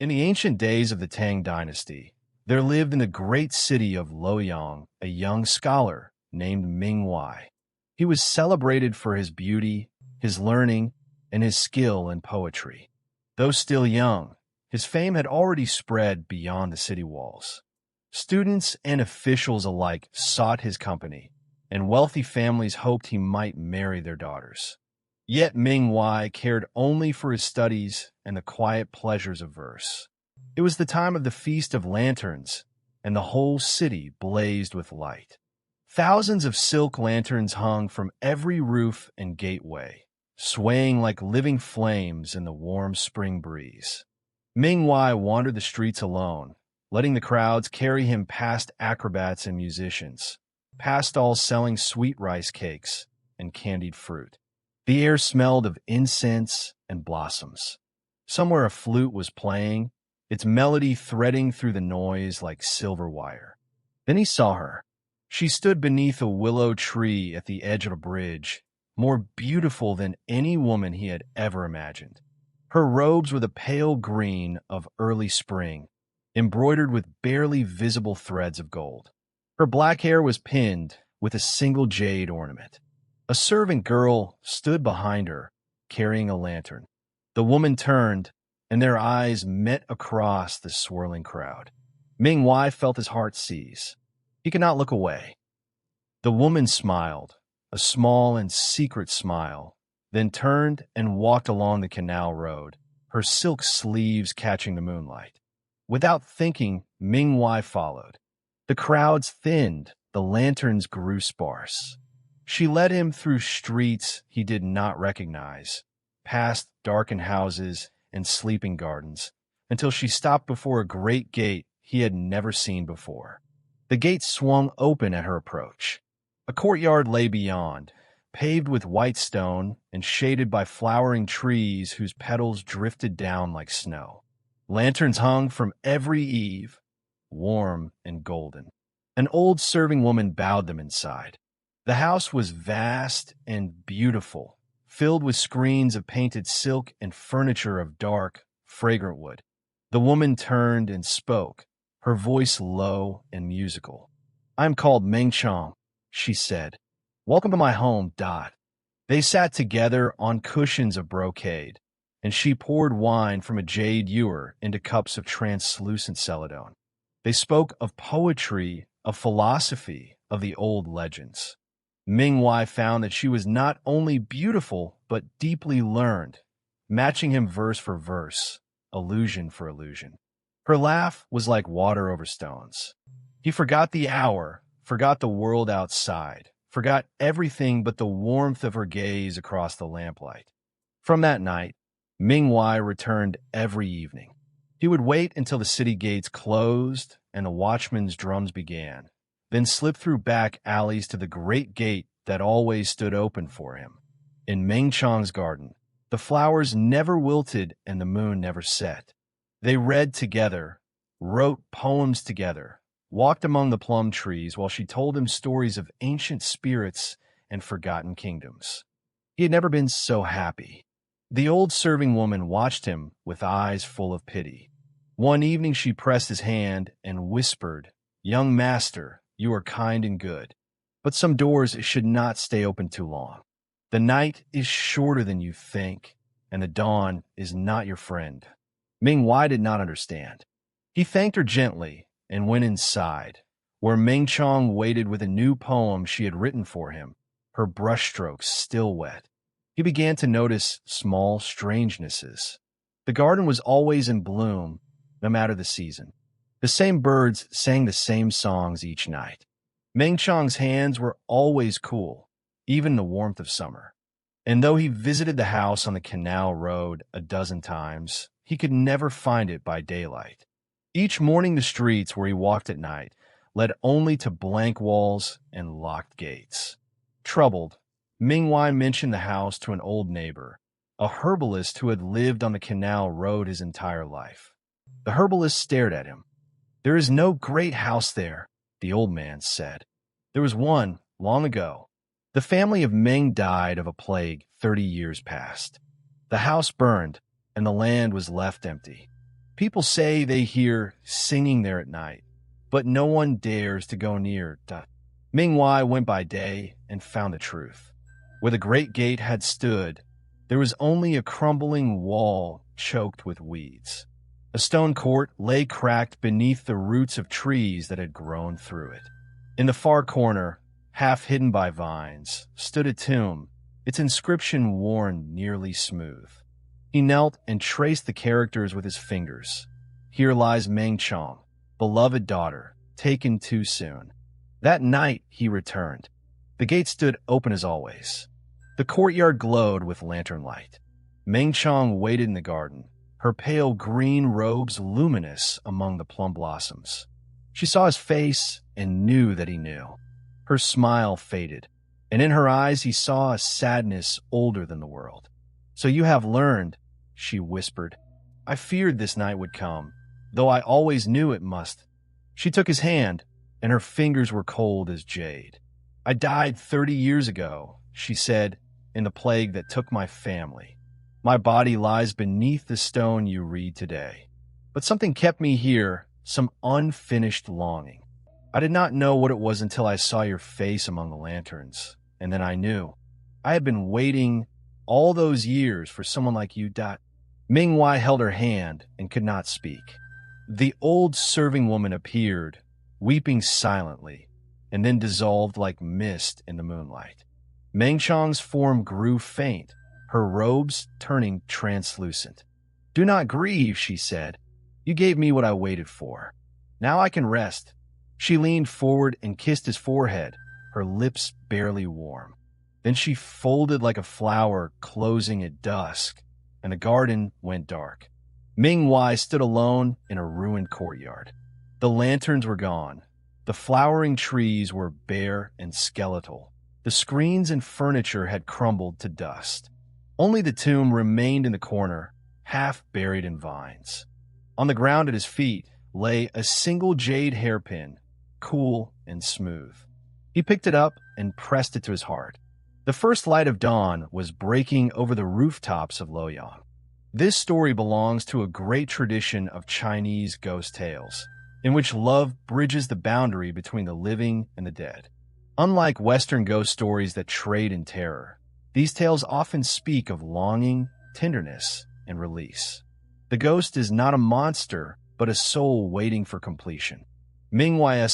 In the ancient days of the Tang dynasty, there lived in the great city of Luoyang a young scholar named Ming-Y. He was celebrated for his beauty, his learning, and his skill in poetry. Though still young, his fame had already spread beyond the city walls. Students and officials alike sought his company, and wealthy families hoped he might marry their daughters. Yet Ming-Y cared only for his studies and the quiet pleasures of verse. It was the time of the Feast of Lanterns, and the whole city blazed with light. Thousands of silk lanterns hung from every roof and gateway, swaying like living flames in the warm spring breeze. Ming-Y wandered the streets alone, letting the crowds carry him past acrobats and musicians, past stalls selling sweet rice cakes and candied fruit. The air smelled of incense and blossoms. Somewhere a flute was playing, its melody threading through the noise like silver wire. Then he saw her. She stood beneath a willow tree at the edge of a bridge, more beautiful than any woman he had ever imagined. Her robes were the pale green of early spring, embroidered with barely visible threads of gold. Her black hair was pinned with a single jade ornament. A servant girl stood behind her, carrying a lantern. The woman turned, and their eyes met across the swirling crowd. Ming-Y felt his heart seize. He could not look away. The woman smiled, a small and secret smile, then turned and walked along the canal road, her silk sleeves catching the moonlight. Without thinking, Ming-Y followed. The crowds thinned, the lanterns grew sparse. She led him through streets he did not recognize, past darkened houses and sleeping gardens, until she stopped before a great gate he had never seen before. The gate swung open at her approach. A courtyard lay beyond, paved with white stone and shaded by flowering trees whose petals drifted down like snow. Lanterns hung from every eave, warm and golden. An old serving woman bowed them inside. The house was vast and beautiful, filled with screens of painted silk and furniture of dark, fragrant wood. The woman turned and spoke, her voice low and musical. "I am called Ming-Chong," she said. "Welcome to my home, Dot." They sat together on cushions of brocade, and she poured wine from a jade ewer into cups of translucent celadon. They spoke of poetry, of philosophy, of the old legends. Ming-Y found that she was not only beautiful, but deeply learned, matching him verse for verse, allusion for allusion. Her laugh was like water over stones. He forgot the hour, forgot the world outside, forgot everything but the warmth of her gaze across the lamplight. From that night, Ming-Y returned every evening. He would wait until the city gates closed and the watchman's drums began, then slip through back alleys to the great gate that always stood open for him. In Ming-Chong's garden, the flowers never wilted and the moon never set. They read together, wrote poems together, walked among the plum trees while she told him stories of ancient spirits and forgotten kingdoms. He had never been so happy. The old serving woman watched him with eyes full of pity. One evening she pressed his hand and whispered, "Young master, you are kind and good, but some doors should not stay open too long. The night is shorter than you think, and the dawn is not your friend." Ming-Y did not understand. He thanked her gently and went inside, where Ming-Chong waited with a new poem she had written for him, her brushstrokes still wet. He began to notice small strangenesses. The garden was always in bloom, no matter the season. The same birds sang the same songs each night. Ming-Chong's hands were always cool, even in the warmth of summer. And though he visited the house on the canal road a dozen times, he could never find it by daylight. Each morning the streets where he walked at night led only to blank walls and locked gates. Troubled, Ming-Y mentioned the house to an old neighbor, a herbalist who had lived on the canal road his entire life. The herbalist stared at him. "There is no great house there," the old man said. "There was one long ago. The family of Ming died of a plague 30 years past. The house burned, and the land was left empty. People say they hear singing there at night, but no one dares to go near. Ming-Y went by day and found the truth. Where the great gate had stood, there was only a crumbling wall choked with weeds. A stone court lay cracked beneath the roots of trees that had grown through it. In the far corner, half hidden by vines, stood a tomb, its inscription worn nearly smooth. He knelt and traced the characters with his fingers. Here lies Meng-Chong, beloved daughter, taken too soon. That night he returned. The gate stood open as always. The courtyard glowed with lantern light. Meng-Chong waited in the garden, her pale green robes luminous among the plum blossoms. She saw his face and knew that he knew. Her smile faded, and in her eyes he saw a sadness older than the world. "So you have learned," she whispered. "I feared this night would come, though I always knew it must." She took his hand, and her fingers were cold as jade. "I died 30 years ago," she said, "in the plague that took my family. My body lies beneath the stone you read today. But something kept me here, some unfinished longing. I did not know what it was until I saw your face among the lanterns, and then I knew. I had been waiting all those years for someone like you." Ming-Y held her hand and could not speak. The old serving woman appeared, weeping silently, and then dissolved like mist in the moonlight. Meng-Chong's form grew faint, her robes turning translucent. "Do not grieve," she said. "You gave me what I waited for. Now I can rest." She leaned forward and kissed his forehead, her lips barely warm. Then she folded like a flower closing at dusk, and the garden went dark. Ming-Y stood alone in a ruined courtyard. The lanterns were gone. The flowering trees were bare and skeletal. The screens and furniture had crumbled to dust. Only the tomb remained in the corner, half buried in vines. On the ground at his feet lay a single jade hairpin, cool and smooth. He picked it up and pressed it to his heart. The first light of dawn was breaking over the rooftops of Luoyang. This story belongs to a great tradition of Chinese ghost tales, in which love bridges the boundary between the living and the dead. Unlike Western ghost stories that trade in terror, these tales often speak of longing, tenderness, and release. The ghost is not a monster, but a soul waiting for completion. Ming-Y's